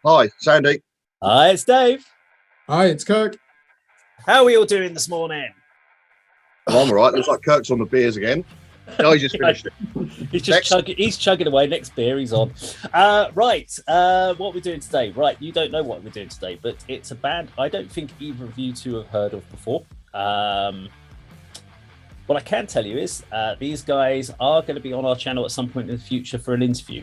Hi, Sandy. Hi, it's Dave. Hi, it's Kirk. How are we all doing this morning? I'm all right. Looks like Kirk's on the beers again. No, he just finished it. He's chugging away. Next beer, he's on. Right. What we're doing today. Right. You don't know what we're doing today, but it's a band I don't think either of you two have heard of before. What I can tell you is these guys are going to be on our channel at some point in the future for an interview.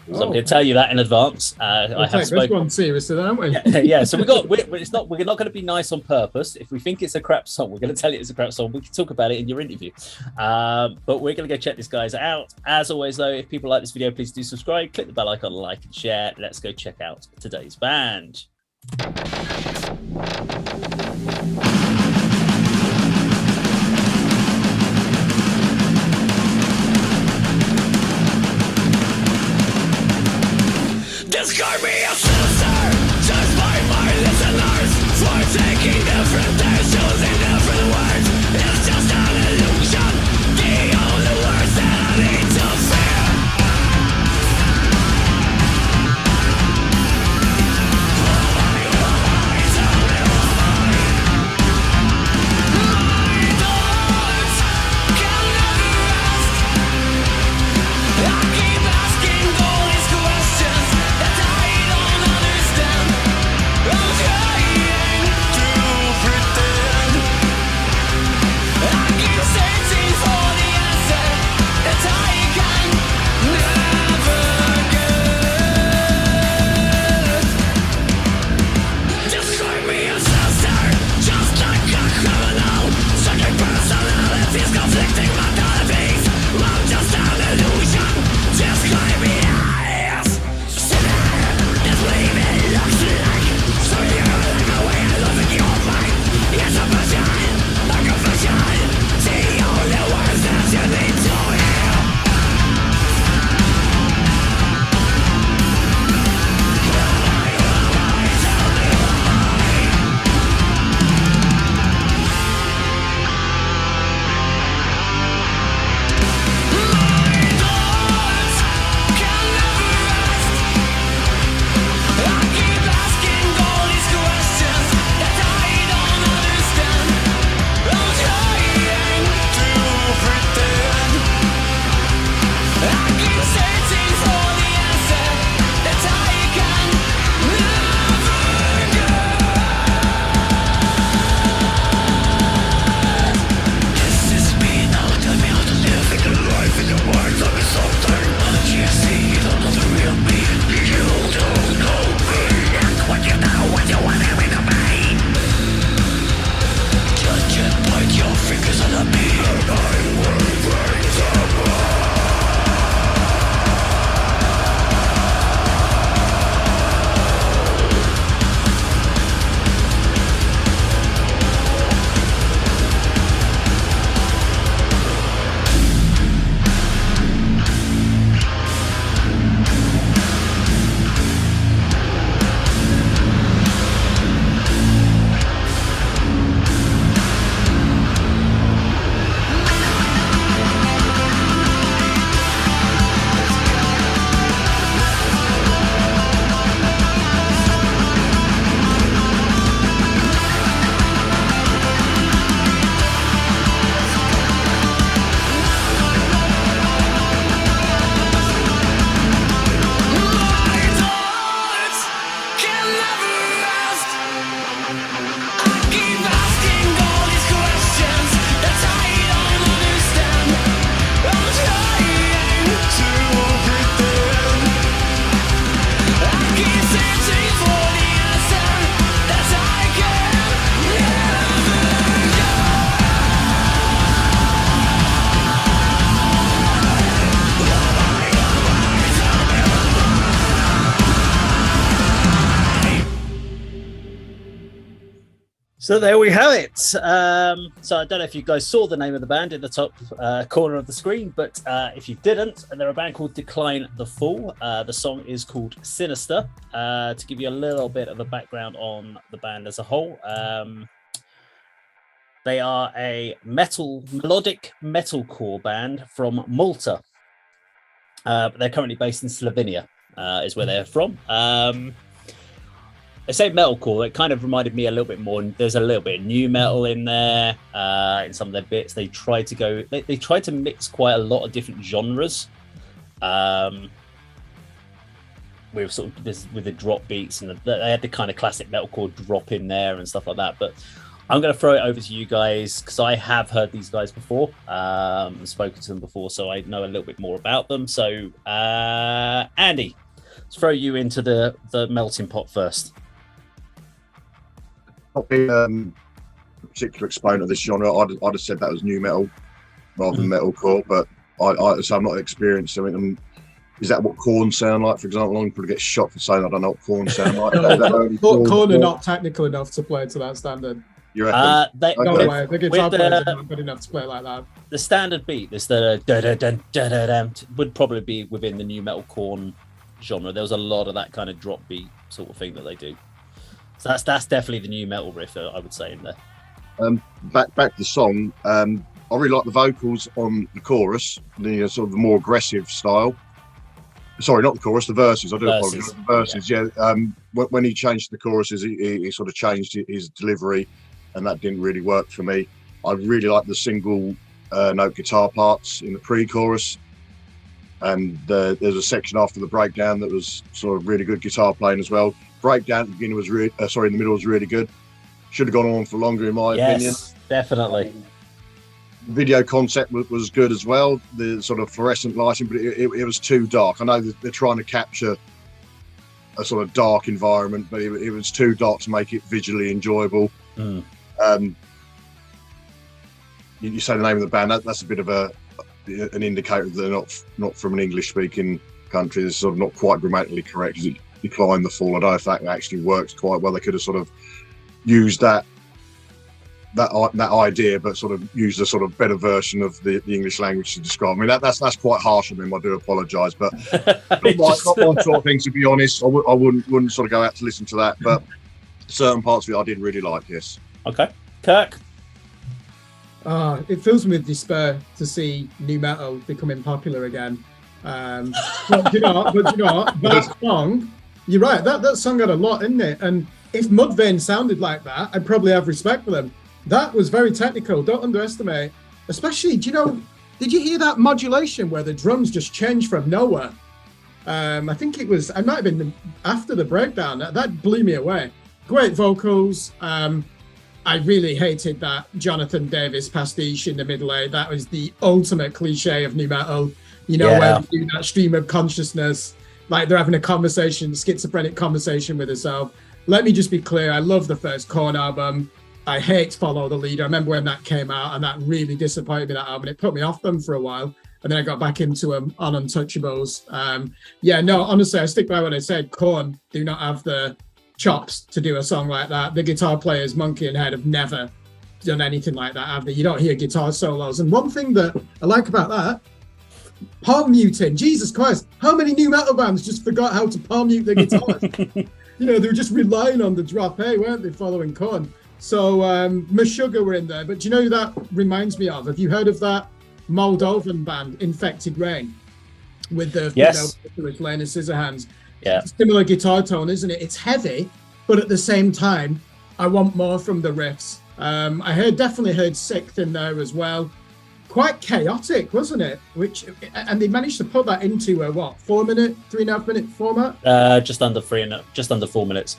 So I'm going to tell you that in advance. I have spoken. This one serious today, aren't we? Yeah. So we're not going to be nice on purpose. If we think it's a crap song, we're going to tell you it's a crap song. We can talk about it in your interview. But we're going to go check these guys out. As always, though, if people like this video, please do subscribe, click the bell icon, like and share. Let's go check out today's band. Describe me as sinister, judged by my listeners for taking different days, choosing different words. It's just an illusion, the only words that I need to fear. My thoughts can never rest. I keep asking all these questions that I don't understand. I'm trying to pretend. I keep searching for the answer that I can never get. Describe me as sinister, just like a criminal. Second personalities, conflicting mentalities. I'm just an illusion. Describe me as sinner. That's what it looks like. So you're like a way of losing your mind. It's a vision, a confession. The only words that you need to hear. My thoughts can never rest. I keep asking all these questions that I don't understand. I'm trying to pretend. I keep searching for the answer that I can never get. This is me now, tell me how to live in the life in the words of me something. You see, you don't know the real me. You don't know me. And what you know, what you want to be to me. Just point your fingers at me. And I will break the My thoughts can never rest. I keep asking all these questions that I don't understand. I'm trying to pretend. I keep searching for the answer that I can never So there we have it. So I don't know if you guys saw the name of the band in the top corner of the screen, but if you didn't, they're a band called Decline the Fall. The song is called Sinister. To give you a little bit of a background on the band as a whole, they are a melodic metalcore band from Malta. But they're currently based in Slovenia, is where they're from. I say metalcore. It kind of reminded me a little bit more. There's a little bit of new metal in there. In some of their bits, they tried to go. They tried to mix quite a lot of different genres. With sort of this, with the drop beats, and they had the kind of classic metalcore drop in there and stuff like that. But I'm going to throw it over to you guys because I have heard these guys before, spoken to them before, so I know a little bit more about them. So, Andy, let's throw you into the melting pot first. Not being a particular exponent of this genre, I'd have said that was new metal rather than metalcore, but so I'm not experienced. I mean, is that what Korn sound like, for example? I'm going to get shot for saying I don't know what Korn sound like. Korn are not technical enough to play to that standard. You reckon? No way. The guitar players are not good enough to play like that. The standard beat, this da would probably be within the new metal Korn genre. There was a lot of that kind of drop beat sort of thing that they do. So that's definitely the new metal riff, I would say, in there. Back to the song. I really like the vocals on the chorus, the sort of the more aggressive style. Sorry, not the chorus, the verses. I do apologize. The verses, yeah. When he changed the choruses, he sort of changed his delivery, and that didn't really work for me. I really like the single note guitar parts in the pre-chorus, and there's a section after the breakdown that was sort of really good guitar playing as well. Breakdown at the beginning was in the middle was really good. Should have gone on for longer, in my opinion. Yes, definitely. Video concept was good as well, the sort of fluorescent lighting, but it was too dark. I know that they're trying to capture a sort of dark environment, but it was too dark to make it visually enjoyable. You say the name of the band, that's a bit of an indicator that they're not from an English-speaking country. It's sort of not quite grammatically correct. It declined the fall. I don't know if that actually works quite well. They could have sort of used that idea, but sort of used a sort of better version of the English language to describe. I mean, that's quite harsh on them. I do apologise, but not my sort of thing, to be honest. I wouldn't sort of go out to listen to that, but certain parts of it I did really like. Yes. Okay, Kirk. It fills me with despair to see new metal becoming popular again. But you know what? That song, you're right. That song had a lot in it, and if Mudvayne sounded like that, I'd probably have respect for them. That was very technical. Don't underestimate. Especially, did you hear that modulation where the drums just changed from nowhere? I think it might have been after the breakdown. That blew me away. Great vocals. I really hated that Jonathan Davis pastiche in the middle eight. That was the ultimate cliche of new metal. Where they do that stream of consciousness, like they're having a schizophrenic conversation with herself. Let me just be clear. I love the first Korn album. I hate Follow the Leader. I remember when that came out, and that really disappointed me, that album. It put me off them for a while, and then I got back into them on Untouchables. Honestly, I stick by what I said. Korn do not have the chops to do a song like that. The guitar players, Monkey and Head, have never done anything like that, have they? You don't hear guitar solos. And one thing that I like about that, palm muting. Jesus Christ, how many new metal bands just forgot how to palm mute their guitars? They were just relying on the drop A, weren't they, following Korn? So Meshuggah were in there, but do you know who that reminds me of? Have you heard of that Moldovan band, Infected Rain, with the with Lena Scissorhands? Yeah, similar guitar tone, isn't it? It's heavy, but at the same time, I want more from the riffs. I definitely heard Sixth in there as well. Quite chaotic, wasn't it? And they managed to put that into a 3.5 minute format? Just under 4 minutes.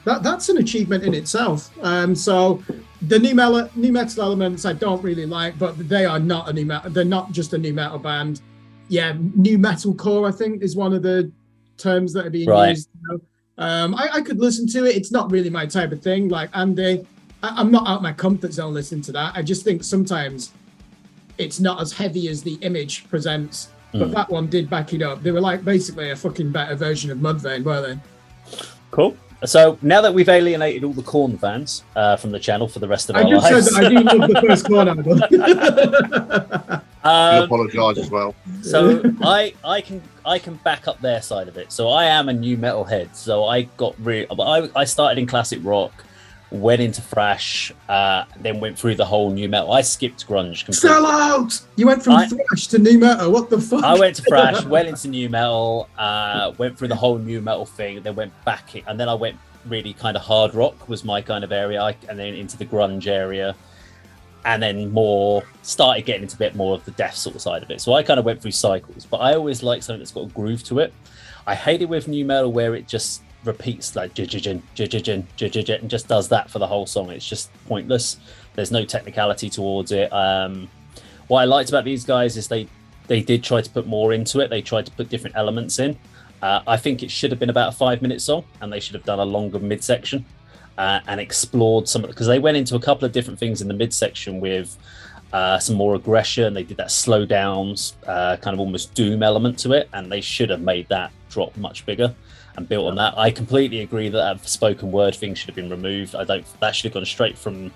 That's an achievement in itself. So the new metal elements I don't really like, but they are not a new metal. They're not just a new metal band. Yeah, new metalcore I think is one of the terms that are being used. I could listen to it. It's not really my type of thing. Like Andy, I'm not out of my comfort zone listening to that. I just think sometimes it's not as heavy as the image presents. But that one did back it up. They were like basically a fucking better version of Mudvayne, weren't they? Cool. So now that we've alienated all the Korn fans from the channel for the rest of our lives, I just said that I didn't love the first Korn album. I apologise as well. So I can back up their side of it. So I am a new metal head. So I started in classic rock, went into thrash, then went through the whole new metal. I skipped grunge completely. Sell out! You went from thrash to new metal. What the fuck? I went to thrash, went into new metal, went through the whole new metal thing, then went back, and then I went really kind of hard rock was my kind of area, and then into the grunge area, and then more started getting into a bit more of the death sort of side of it. So I kind of went through cycles, but I always like something that's got a groove to it. I hate it with new metal where it just repeats like and just does that for the whole song. It's just pointless. There's no technicality towards it. What I liked about these guys is they did try to put more into it. They tried to put different elements in. I think it should have been about a 5-minute song, and they should have done a longer midsection and explored some of it, because they went into a couple of different things in the midsection with some more aggression. They did that slow downs, kind of almost doom element to it, and they should have made that drop much bigger and built on that. I completely agree that spoken word thing should have been removed. That should have gone straight from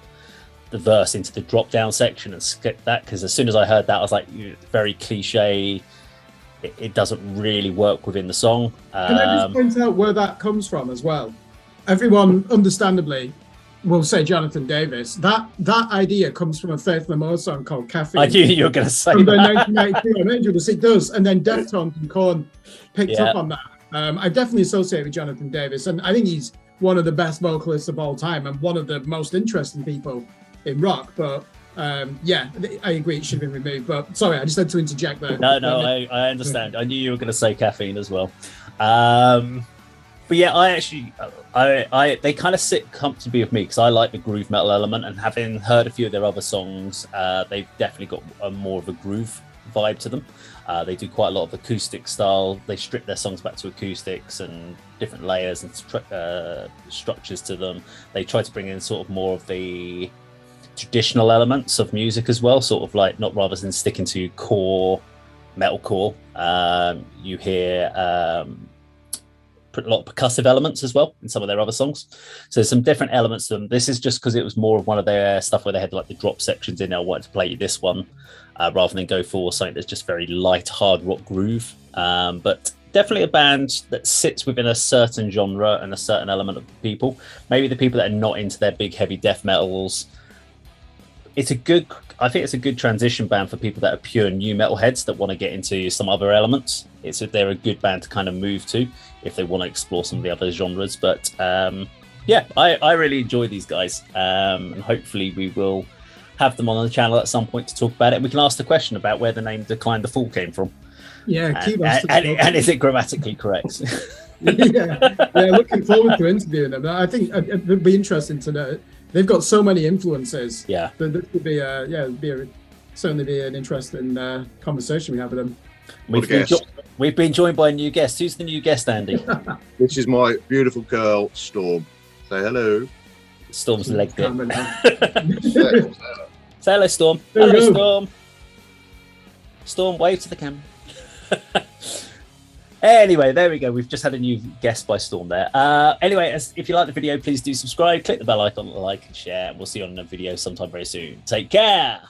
the verse into the drop down section and skip that, because as soon as I heard that, I was like, very cliche. It doesn't really work within the song. Can I just point out where that comes from as well? Everyone, understandably, will say Jonathan Davis. That idea comes from a Faith No More song called Caffeine. I knew you were going to say from that. the 1992 on Angels. It does, and then Deftones and Korn picked up on that. I definitely associate with Jonathan Davis, and I think he's one of the best vocalists of all time and one of the most interesting people in rock. But I agree it should have been removed. But sorry, I just had to interject there. No, I understand. I knew you were going to say Caffeine as well. But yeah, they kind of sit comfortably with me because I like the groove metal element, and having heard a few of their other songs, they've definitely got more of a groove vibe to them. They do quite a lot of acoustic style. They strip their songs back to acoustics and different layers and structures to them. They try to bring in sort of more of the traditional elements of music as well, sort of like, not rather than sticking to core metalcore. You hear a lot of percussive elements as well in some of their other songs. So there's some different elements to them. This is just because it was more of one of their stuff where they had like the drop sections in there. I wanted to play you this one rather than go for something that's just very light, hard rock groove. But definitely a band that sits within a certain genre and a certain element of people. Maybe the people that are not into their big, heavy death metals. I think it's a good transition band for people that are pure new metal heads that want to get into some other elements. They're a good band to kind of move to if they want to explore some of the other genres. But I really enjoy these guys, and hopefully we will have them on the channel at some point to talk about it. And we can ask the question about where the name Decline the Fool came from. Yeah, and is it grammatically correct? Looking forward to interviewing them. I think it'd be interesting to know. They've got so many influences. Yeah, this would be certainly be an interesting conversation we have with them. We've been joined by a new guest. Who's the new guest, Andy? This is my beautiful girl, Storm. Say hello. Storm's legged it. Say hello, Storm. Hello, Storm. Storm, wave to the camera. Anyway, there we go. We've just had a new guest by Storm there. Anyway, if you like the video, please do subscribe, click the bell icon, like and share, and we'll see you on a video sometime very soon. Take care.